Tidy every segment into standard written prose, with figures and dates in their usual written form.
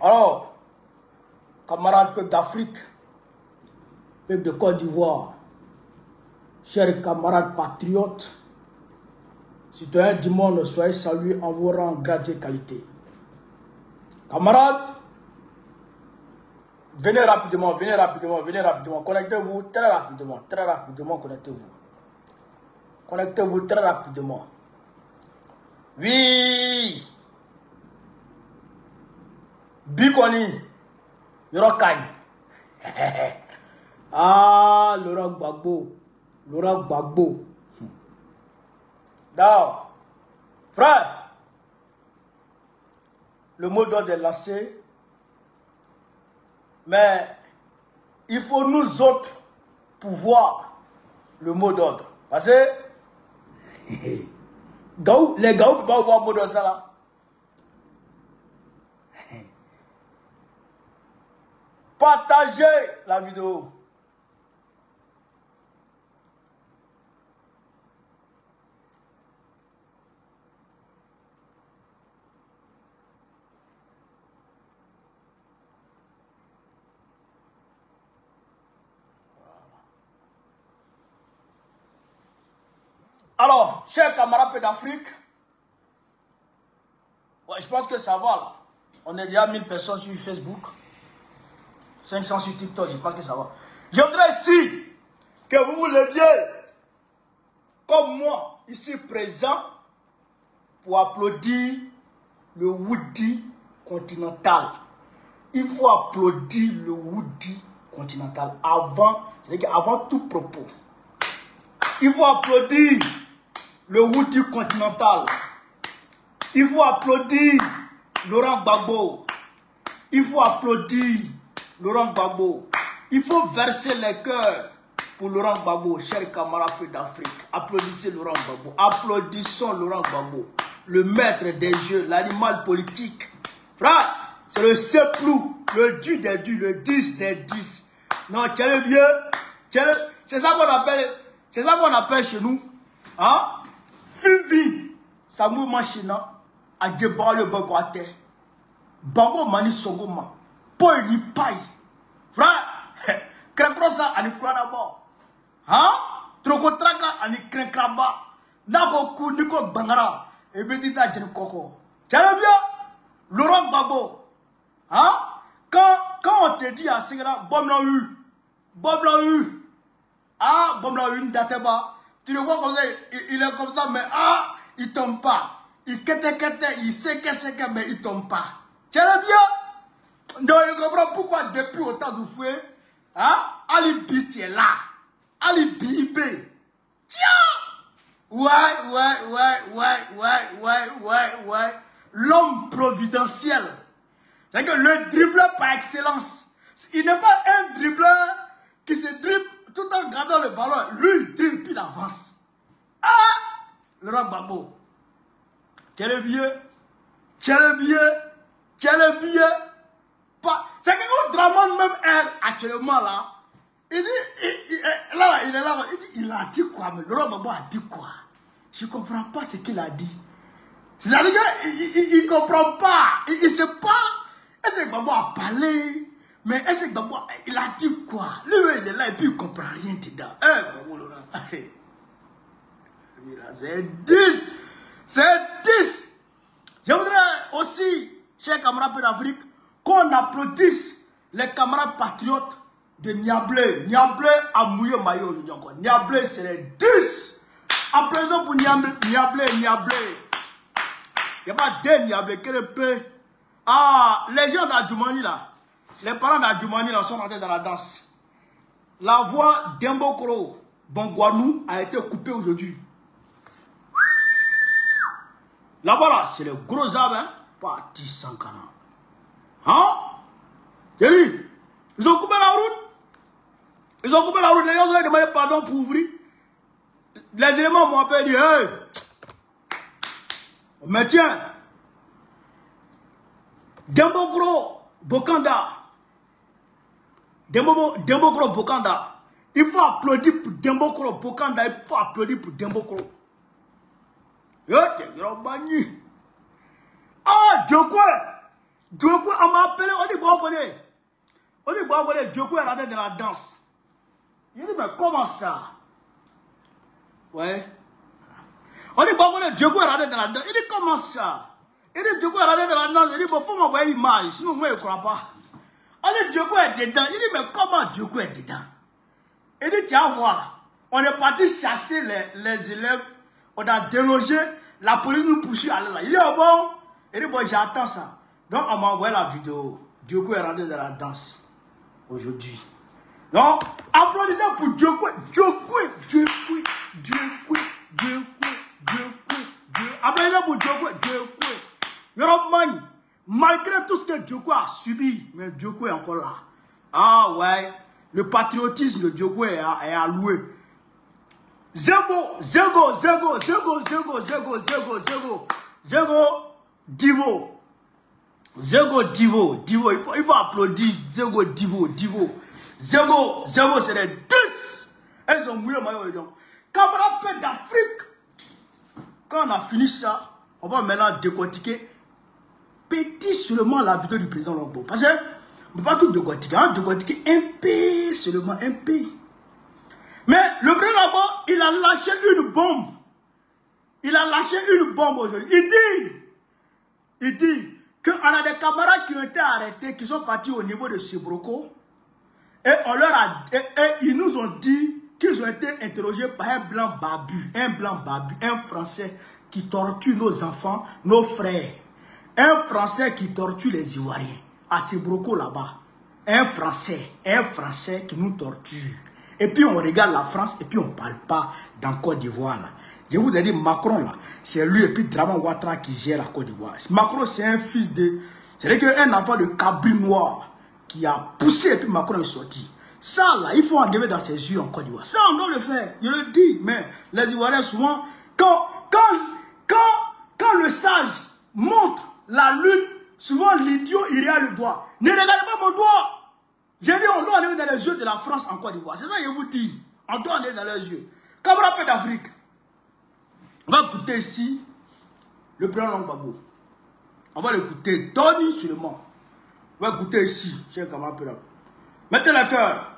Alors, camarades peuple d'Afrique, peuple de Côte d'Ivoire, chers camarades patriotes, citoyens du monde, soyez salués en vos rangs, grades et qualités. Camarades, venez rapidement, connectez-vous très rapidement, connectez-vous. Connectez-vous très rapidement. Oui. Bikoni, Laurent Kaye. Ah, Laurent Gbagbo. D'accord. Frère, le mot d'ordre est lancé. Mais il faut nous autres pouvoir le mot d'ordre. Parce que les gars ne peuvent pas voir le mot d'ordre ça là. Partagez la vidéo. Alors, chers camarades d'Afrique, ouais, je pense que ça va là. On est déjà 1000 personnes sur Facebook. 500 sur TikTok, je pense que ça va. Je voudrais ici que vous vous leviez, comme moi, ici présent, pour applaudir le Woody continental. Il faut applaudir le Woody continental avant, c'est-à-dire qu'avant tout propos. Il faut applaudir le Woody continental. Il faut applaudir Laurent Gbagbo. Il faut applaudir Laurent Gbagbo. Il faut verser les cœurs pour Laurent Gbagbo, chers camarades d'Afrique. Applaudissez Laurent Gbagbo. Applaudissons Laurent Gbagbo, le maître des jeux, l'animal politique. Frère, c'est le seplou, le du des du, le 10 des 10. Non, quel vieux, c'est ça qu'on appelle chez nous. Hein? Fivi, Samu Machina, a Djebra le Bagoate, Bago Mani Songoma. Paul ni paille. Frère, Krekrosa ani kwa d'abord. Hein? Trokotraka ani Krekraba. Naboku Niko Bangara. Et Betita Djen Koko. Tu as bien? Laurent Gbagbo. Hein? Quand on te dit à Singara, Bob l'a eu. Ah, Bob l'a eu, Ndateba. Tu le vois comme ça, il est comme ça, mais ah, il tombe pas. Il kete, il sait que, mais il tombe pas. Tu as bien? Donc, je comprends pourquoi depuis autant de fouet, hein, Ali Biti est là. Ali Bibe. Tiens! Ouais. L'homme providentiel. C'est que le dribbleur par excellence. Il n'est pas un dribbleur qui se dribble tout en gardant le ballon. Lui, il dribble puis il avance. Ah! Le Laurent Gbagbo. Quel vieux. C'est que quand Draman même elle actuellement là, il dit, il est là, il a dit quoi, mais Laurent Gbagbo a dit quoi? Je ne comprends pas ce qu'il a dit. C'est-à-dire qu'il ne comprend pas, il ne sait pas. Est-ce que Gbagbo a parlé? Mais est-ce que Gbagbo, il a dit quoi? Lui, il est là et puis il ne comprend rien dedans. Gbagbo, Laurent. C'est 10. C'est 10. Je voudrais aussi, chers camarades d'Afrique, qu'on applaudisse les camarades patriotes de Niablé. Niablé a mouillé maillot aujourd'hui encore. Niablé, c'est les 10. Applaudissons pour Niablé. Il n'y a pas deux Niablé. Quel peu. Ah, les gens d'Adjoumani là, les parents d'Adjoumani là sont rentrés dans la danse. La voix d'Embokro Bongwanou a été coupée aujourd'hui. Là-bas là, c'est le gros arbre, hein. Parti sans canard. Hein? Ils ont coupé la route. Les gens ont demandé pardon pour ouvrir. Les éléments m'ont appelé et dit, hey, mais tiens, Dembokro Bokanda. Dembokro Bokanda. Il faut applaudir pour Dembokro Bokanda. Il faut applaudir pour Dembokro. Ah, Dieu quoi? Diokou, on m'a appelé, on dit, bon, on connaît. On dit, bon, on connaît, Diokou est rentré dans la danse. Il dit, mais comment ça? Ouais. On dit, bon, on connaît, Diokou est rentré dans la danse. Il dit, comment ça? Il dit, Diokou est rentré dans la danse. Il dit, bon, faut m'envoyer une image, sinon moi, je ne crois pas. On dit, Diokou est dedans. Il dit, mais comment Diokou est dedans? Il dit, tiens, voir. On est parti chasser les élèves. On a délogé. La police nous poursuit à là. Il dit, oh bon. Il dit, bon, j'attends ça. Donc, on m'a envoyé la vidéo. Diokou est rentré dans la danse. Aujourd'hui. Donc, applaudissez pour Diokou. Applaudissez pour Diokou. Yorobman, malgré tout ce que Diokou a subi, mais Diokou est encore là. Ah ouais, le patriotisme de Diokou est alloué. Zego, Divo. Zego Divo. Il faut applaudir Zego Divo. Zego, c'est les 10. Elles ont mouillé le maillot. Camarades d'Afrique. Quand on a fini ça, on va maintenant décortiquer petit seulement la vidéo du président Longbo. Parce que on ne peut pas tout décortiquer. On va décortiquer un peu seulement, un peu. Mais le président Longbo, il a lâché une bombe. aujourd'hui. Il dit qu'on a des camarades qui ont été arrêtés, qui sont partis au niveau de Sibroko. Et on leur a, ils nous ont dit qu'ils ont été interrogés par un blanc babu, un Français qui torture nos enfants, nos frères. Un Français qui torture les Ivoiriens. À Sibroko là-bas. Un Français qui nous torture. Et puis on regarde la France et puis on ne parle pas dans Côte d'Ivoire là. Je vous ai dit, Macron là, c'est lui et puis Draman Ouattara qui gère la Côte d'Ivoire. Macron c'est un fils de... C'est-à-dire qu'un enfant de cabri noir qui a poussé et puis Macron est sorti. Ça là, il faut enlever dans ses yeux en Côte d'Ivoire. Ça on doit le faire, je le dis. Mais les Ivoiriens souvent, quand le sage montre la lune, souvent l'idiot il regarde le doigt. Ne regardez pas mon doigt. J'ai dit on doit enlever dans les yeux de la France en Côte d'Ivoire. C'est ça que je vous dis. On doit enlever dans les yeux. Camarade d'Afrique. On va écouter ici le président Gbagbo. On va l'écouter Tony seulement. On va écouter ici, cher camarade. Mettez le cœur.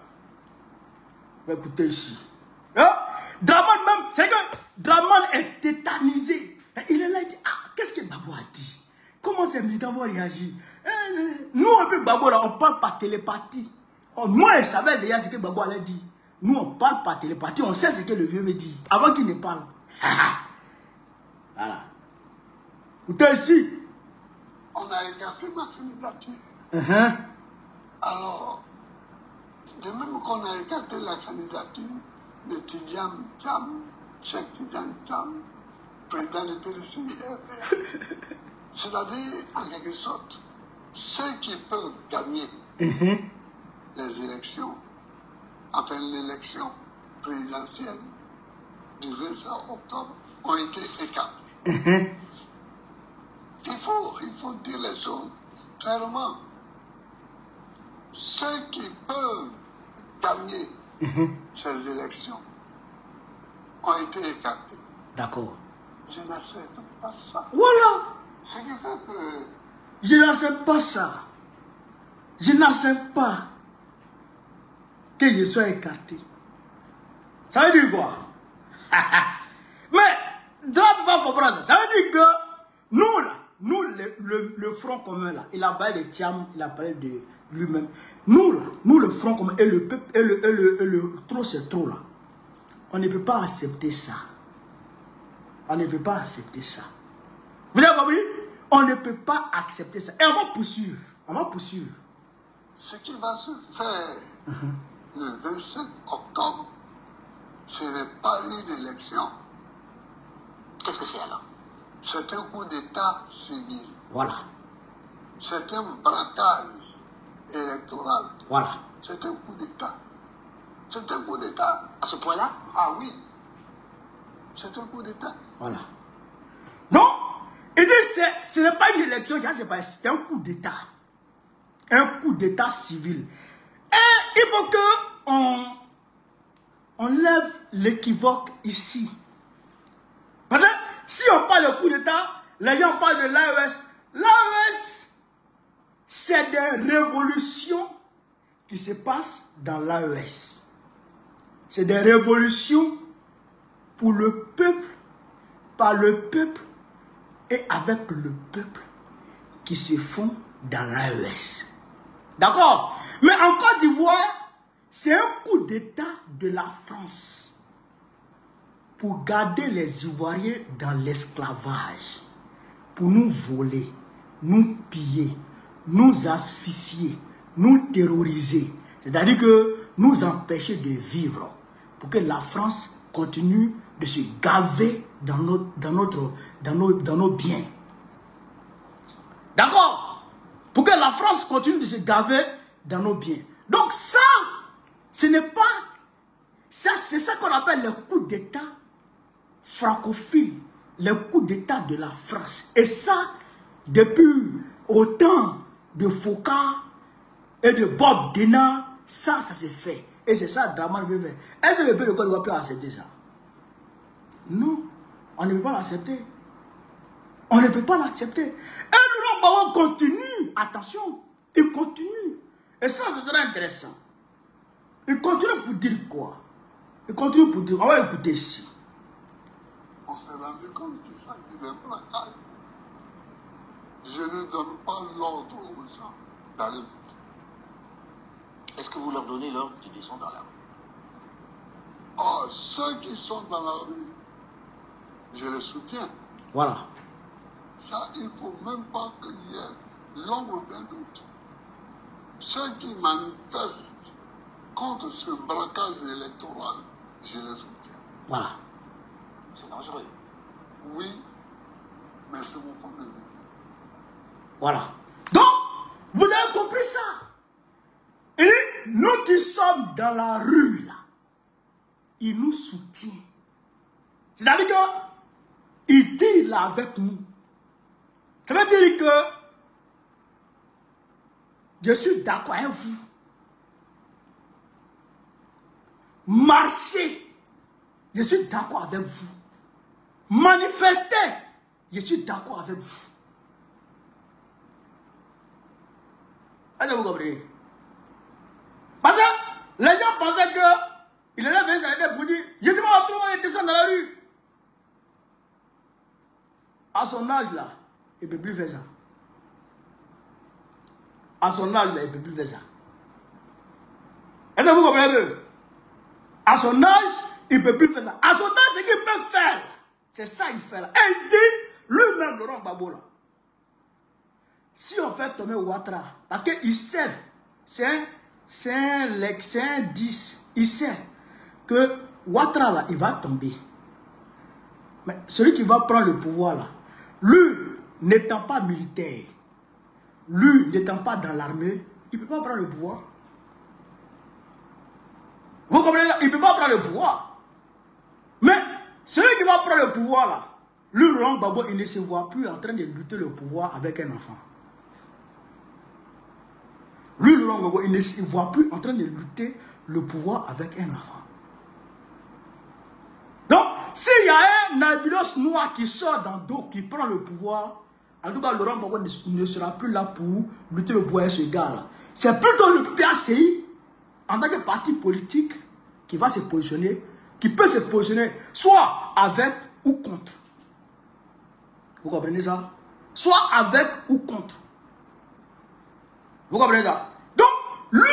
On va écouter ici. Draman même, c'est que Draman est tétanisé. Il est là, il dit, ah, qu'est-ce que Gbagbo a dit? Comment ces militants vont réagir? Nous, un peu Gbagbo, là, on parle par télépathie. Moi, je savais déjà ce que Gbagbo allait dire. Nous, on parle par télépathie. On sait ce que le vieux veut dire. Avant qu'il ne parle. Voilà. Écoutez ici. On a écarté ma candidature. Alors, de même qu'on a écarté la candidature de Tidjam Cham, Cheikh Tidjam Cham, président du PDC, c'est-à-dire, en quelque sorte, ceux qui peuvent gagner les élections, enfin l'élection présidentielle du 25 octobre, ont été écartés. Il faut dire les choses clairement. Ceux qui peuvent gagner ces élections ont été écartés. D'accord. Je n'accepte pas ça. Voilà. Ce qui fait que... Je n'accepte pas ça. Je n'accepte pas que je sois écarté. Ça veut dire quoi? Mais, Drap va comprendre ça. Ça veut dire que nous, là, nous, le Front commun, là, il a parlé de Thiam, il a parlé de lui-même. Nous, là, nous, le Front commun, et le peuple, et le trop, c'est trop, là. On ne peut pas accepter ça. On ne peut pas accepter ça. Vous avez compris? On ne peut pas accepter ça. Et on va poursuivre. On va poursuivre. Ce qui va se faire le 27 octobre, ce n'est pas une élection. Qu'est-ce que c'est alors? C'est un coup d'État civil. Voilà. C'est un braquage électoral. Voilà. C'est un coup d'État. C'est un coup d'État. À ce point-là? Ah oui. C'est un coup d'État. Voilà. Donc, il dit ce n'est pas une élection, c'est un coup d'État. Un coup d'État civil. Et il faut que on lève l'équivoque ici. Parce que si on parle de coup d'État, les gens parlent de l'AES. L'AES, c'est des révolutions qui se passent dans l'AES. C'est des révolutions pour le peuple, par le peuple et avec le peuple qui se font dans l'AES. D'accord? Mais en Côte d'Ivoire, c'est un coup d'État de la France pour garder les Ivoiriens dans l'esclavage, pour nous voler, nous piller, nous asphyxier, nous terroriser. C'est-à-dire que nous empêcher de vivre pour que la France continue de se gaver dans nos biens. D'accord? Pour que la France continue de se gaver dans nos biens. Donc ça, ce n'est pas... C'est ça qu'on appelle le coup d'État francophile, le coup d'État de la France. Et ça, depuis autant de Foucault et de Bob Denard, ça s'est fait. Et c'est ça, Draman veut faire. Est-ce que le peuple de Côte d'Ivoire peut accepter ça? Non, on ne peut pas l'accepter. On ne peut pas l'accepter. Et le Laurent Gbagbo continue, attention, il continue. Et ça, ce sera intéressant. Il continue pour dire quoi? Il continue pour dire, on va écouter ici. On s'est rendu compte qu'il s'agit d'un braquage. Je ne donne pas l'ordre aux gens d'aller voter. Est-ce que vous leur donnez l'ordre de descendre dans la rue? Oh, ceux qui sont dans la rue, je les soutiens. Voilà. Ça, il ne faut même pas qu'il y ait l'ombre d'un doute. Ceux qui manifestent contre ce braquage électoral, je les soutiens. Voilà. C'est dangereux. Oui, mais c'est mon point de vue. Voilà. Donc, vous avez compris ça? Et nous qui sommes dans la rue, là, il nous soutient. C'est-à-dire qu'il dit là avec nous. Ça veut dire que je suis d'accord avec vous. Marchez, je suis d'accord avec vous. Manifestez, je suis d'accord avec vous. Est-ce que vous comprenez? Parce que les gens pensaient qu'il allait venir s'arrêter pour dire, je demande à tout le monde de descendre dans la rue. À son âge là, il ne peut plus faire ça. À son âge là, il ne peut plus faire ça. Est-ce que vous comprenez? À son âge, il ne peut plus faire ça. À son âge, ce qu'il peut faire, c'est ça qu'il fait là. Et il dit, lui-même, Laurent Gbagbo là, si on fait tomber Ouattara, parce qu'il sait, c'est un 10, il sait que Ouattara là, il va tomber. Mais celui qui va prendre le pouvoir là, lui, n'étant pas militaire, lui, n'étant pas dans l'armée, il ne peut pas prendre le pouvoir. Vous comprenez là? Il ne peut pas prendre le pouvoir. Mais celui qui va prendre le pouvoir là, lui, Laurent Gbagbo, il ne se voit plus en train de lutter le pouvoir avec un enfant. Lui, Laurent Gbagbo, il ne se voit plus en train de lutter le pouvoir avec un enfant. Donc, s'il y a un Nabilos noir qui sort dans dos, qui prend le pouvoir, en tout cas, Laurent Gbagbo ne sera plus là pour lutter le pouvoir avec ce gars-là. C'est plutôt le PACI, en tant que parti politique, qui va se positionner, qui peut se positionner soit avec ou contre. Vous comprenez ça? Soit avec ou contre. Vous comprenez ça? Donc, lui,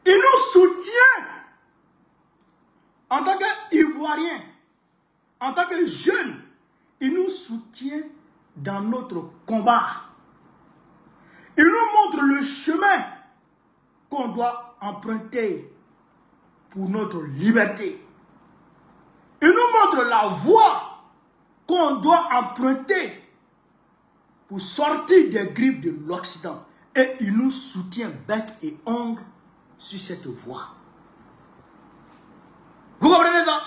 il nous soutient en tant qu'Ivoirien, en tant que jeune. Il nous soutient dans notre combat. Il nous montre le chemin qu'on doit emprunter pour notre liberté. Il nous montre la voie qu'on doit emprunter pour sortir des griffes de l'Occident. Et il nous soutient bec et ongle sur cette voie. Vous comprenez ça?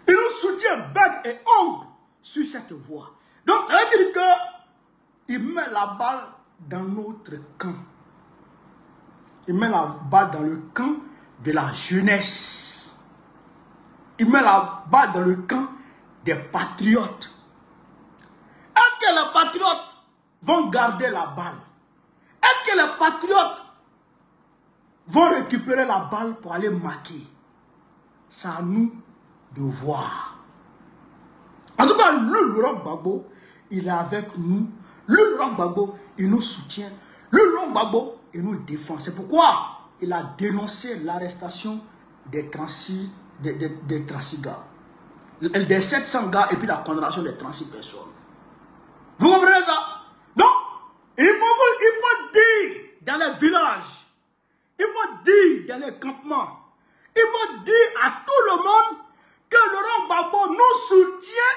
Il nous soutient bec et ongle sur cette voie. Donc ça veut dire qu'il met la balle dans notre camp. Il met la balle dans le camp de la jeunesse. Il met la balle dans le camp des patriotes. Est-ce que les patriotes vont garder la balle? Est-ce que les patriotes vont récupérer la balle pour aller marquer? C'est à nous de voir. En tout cas, le Laurent Gbagbo, il est avec nous. Le Laurent Gbagbo, il nous soutient. Le Laurent Gbagbo, il nous défend. C'est pourquoi il a dénoncé l'arrestation des 36 gars. Des 700 gars et puis la condamnation des 36 personnes. Vous comprenez ça? Donc, il faut dire dans les villages, il faut dire dans les campements, il faut dire à tout le monde que Laurent Gbagbo nous soutient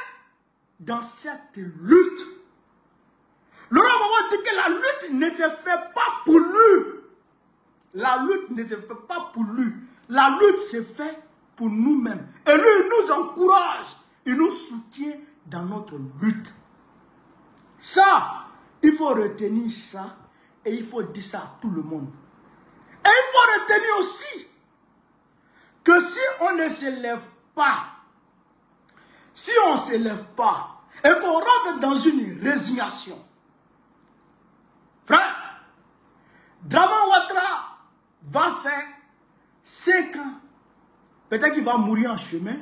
dans cette lutte. Laurent Gbagbo dit que la lutte ne se fait pas pour lui. La lutte ne se fait pas pour lui. La lutte se fait pour nous-mêmes. Et lui, il nous encourage. Il nous soutient dans notre lutte. Ça, il faut retenir ça. Et il faut dire ça à tout le monde. Et il faut retenir aussi que si on ne se lève pas, si on ne se lève pas, et qu'on rentre dans une résignation, frère, Draman Ouattara va faire 5 ans. Peut-être qu'il va mourir en chemin.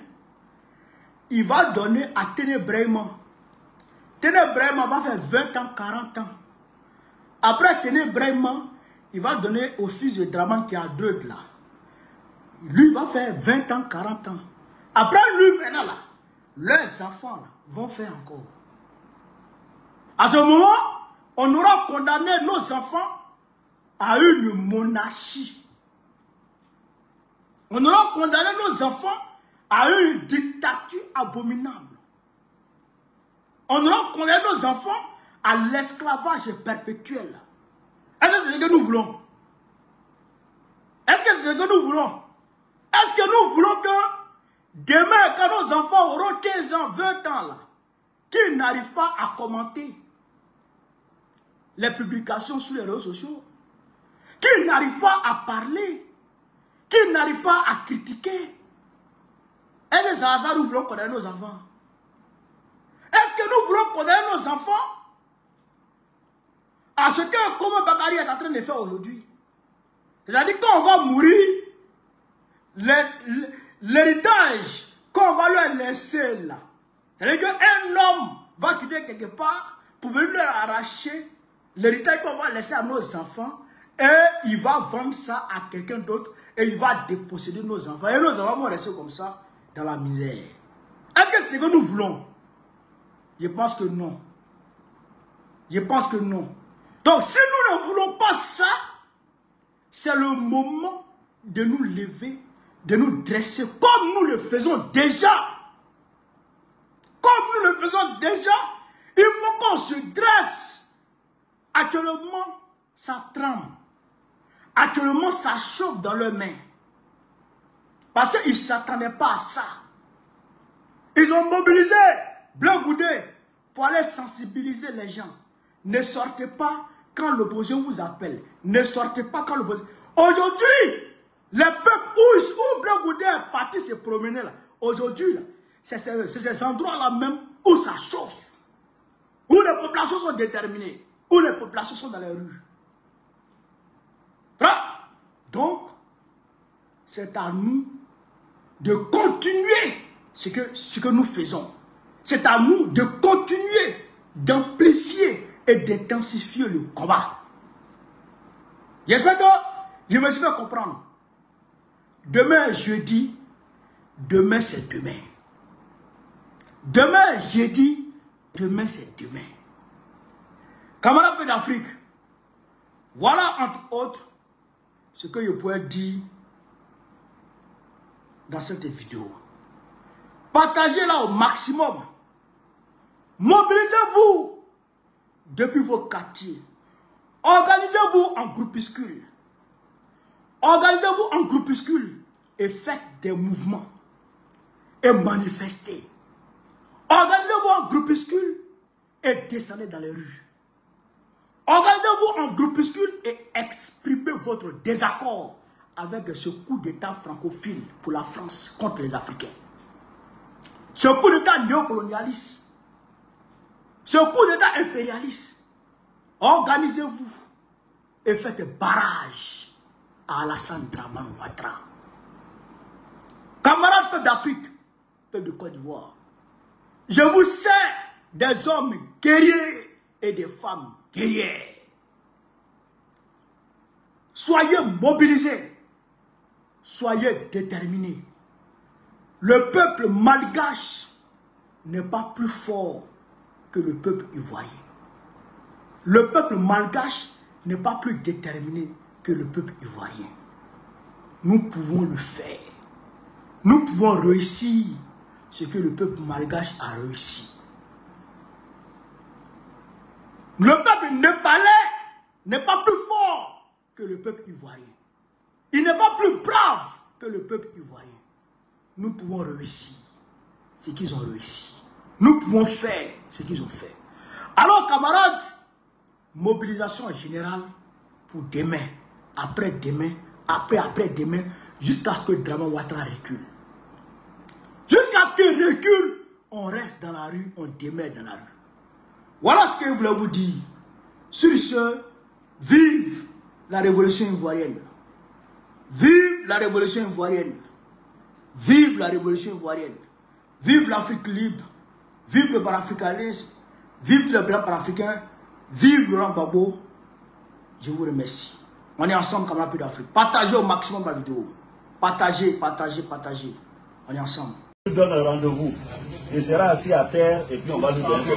Il va donner à Ténébraiman. Ténébraiman va faire 20 ans, 40 ans. Après Ténébraiman, il va donner au fils de Draman qui a 2 là. Lui va faire 20 ans, 40 ans. Après lui, maintenant là, leurs enfants là, vont faire encore. À ce moment, on aura condamné nos enfants à une monarchie. On aura condamné nos enfants à une dictature abominable. On aura condamné nos enfants à l'esclavage perpétuel. Est-ce que c'est ce que nous voulons? Est-ce que c'est ce que nous voulons? Est-ce que nous voulons que demain, quand nos enfants auront 15 ans, 20 ans, là, qu'ils n'arrivent pas à commenter les publications sur les réseaux sociaux, qu'ils n'arrivent pas à parler, qu'ils n'arrivent pas à critiquer? Est-ce que ça nous voulons condamner nos enfants? Est-ce que nous voulons condamner nos enfants à ce que Kobo Bakari est en train de faire aujourd'hui? C'est-à-dire quand on va mourir, l'héritage qu'on va leur laisser là, c'est-à-dire qu'un homme va quitter quelque part pour venir leur arracher l'héritage qu'on va laisser à nos enfants et il va vendre ça à quelqu'un d'autre et il va déposséder nos enfants. Et nos enfants vont rester comme ça dans la misère. Est-ce que c'est ce que nous voulons? Je pense que non. Je pense que non. Donc si nous ne voulons pas ça, c'est le moment de nous lever, de nous dresser comme nous le faisons déjà. Comme nous le faisons déjà, il faut qu'on se dresse. Actuellement, ça tremble. Actuellement, ça chauffe dans leurs mains. Parce qu'ils ne s'attendaient pas à ça. Ils ont mobilisé Blanc Goudé pour aller sensibiliser les gens. Ne sortez pas quand l'opposition vous appelle. Ne sortez pas quand l'opposition... Aujourd'hui, les peuples où Blanc Goudé est parti se promener là. Aujourd'hui, c'est ces endroits-là même où ça chauffe. Où les populations sont déterminées. Où les populations sont dans les rues. Donc, c'est à nous de continuer ce que nous faisons. C'est à nous de continuer d'amplifier et d'intensifier le combat. J'espère que je me suis fait comprendre. Demain, jeudi, demain c'est demain. Demain, jeudi, demain c'est demain. Camarades d'Afrique, voilà entre autres ce que je pourrais dire dans cette vidéo. Partagez-la au maximum. Mobilisez-vous depuis vos quartiers. Organisez-vous en groupuscules. Organisez-vous en groupuscules et faites des mouvements et manifestez. Organisez-vous en groupuscules et descendez dans les rues. Organisez-vous en groupuscules et exprimez votre désaccord avec ce coup d'État francophile pour la France contre les Africains. Ce coup d'État néocolonialiste, ce coup d'État impérialiste. Organisez-vous et faites barrage à Alassane Dramane Ouattara. Camarades peuple d'Afrique, peuple de Côte d'Ivoire, je vous sais des hommes guerriers et des femmes guerrières. Soyez mobilisés, soyez déterminés. Le peuple malgache n'est pas plus fort que le peuple ivoirien. Le peuple malgache n'est pas plus déterminé que le peuple ivoirien. Nous pouvons le faire. Nous pouvons réussir ce que le peuple malgache a réussi. Le peuple népalais n'est pas plus fort que le peuple ivoirien. Il n'est pas plus brave que le peuple ivoirien. Nous pouvons réussir ce qu'ils ont réussi. Nous pouvons faire ce qu'ils ont fait. Alors, camarades, mobilisation générale pour demain, après-demain, après-après-demain, jusqu'à ce que Dramane Ouattara recule. Jusqu'à ce qu'il recule, on reste dans la rue, on demeure dans la rue. Voilà ce que je voulais vous dire. Sur ce, vive la révolution ivoirienne. Vive la révolution ivoirienne. Vive la révolution ivoirienne. Vive l'Afrique libre. Vive le panafricanisme. Vive le blanc panafricain. Vive Laurent Gbagbo. Je vous remercie. On est ensemble comme la paix d'Afrique. Partagez au maximum la vidéo. Partagez, partagez, partagez. On est ensemble. Je donne un rendez-vous. Il sera assis à terre et puis on va lui donner.